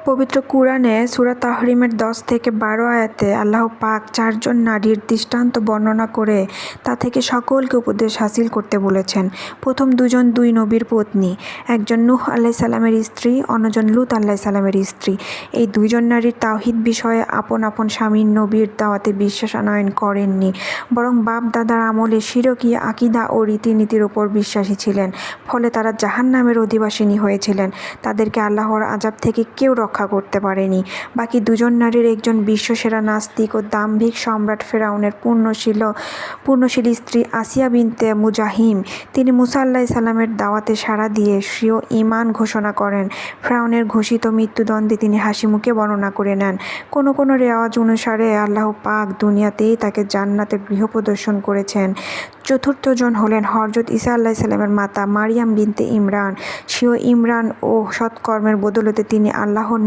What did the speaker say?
পবিত্র কুরআনে সূরা তাহরিমের 10-12 আয়াতে আল্লাহ পাক 4 জন নারীর দৃষ্টান্ত বর্ণনা করে তা থেকে সকলকে উপদেশ হাসিল করতে বলেছেন। প্রথম দুজন দুই নবীর পত্নী, একজন নূহ আলাইহিস সালামের স্ত্রী, অন্যজন লূত আলাইহিস সালামের স্ত্রী। এই দুইজন নারীর তাওহীদ বিষয়ে আপন আপন স্বামীর নবীর দাওয়াতে বিশ্বাস আনয়ন করেননি, বরং বাপ দাদার আমলে শিরকি আকীদা ও রীতিনীতির উপর বিশ্বাসী ছিলেন। ফলে তারা জাহান্নামের অধিবাসিনী হয়েছিলেন। তাদেরকে আল্লাহর আযাব থেকে কেউ রক্ষা করতে পারেনি। বাকি দুজন নারীর একজন বিশ্বসেরা নাস্তিক ও দাম্ভিক সম্রাট ফেরাউনের পূর্ণশীল স্ত্রী আসিয়া বিনতে মুজাহিম। তিনি মূসা আলাইহিস সালামের দাওয়াতে সাড়া দিয়ে স্বীয় ঈমান ঘোষণা করেন। ফেরাউনের ঘোষিত মৃত্যুদণ্ডে তিনি হাসিমুখে বর্ণনা করে নেন। কোনো কোনো রেওয়াজ অনুসারে আল্লাহ পাক দুনিয়াতেই তাকে জান্নাতের গৃহ প্রদর্শন করেছেন। চতুর্থ জন হলেন হযরত ঈসা আলাইহিস সালামের মাতা মারিয়াম বিনতে ইমরান। স্বীয় ইমরান ও সৎকর্মের বদৌলতে তিনি আল্লাহর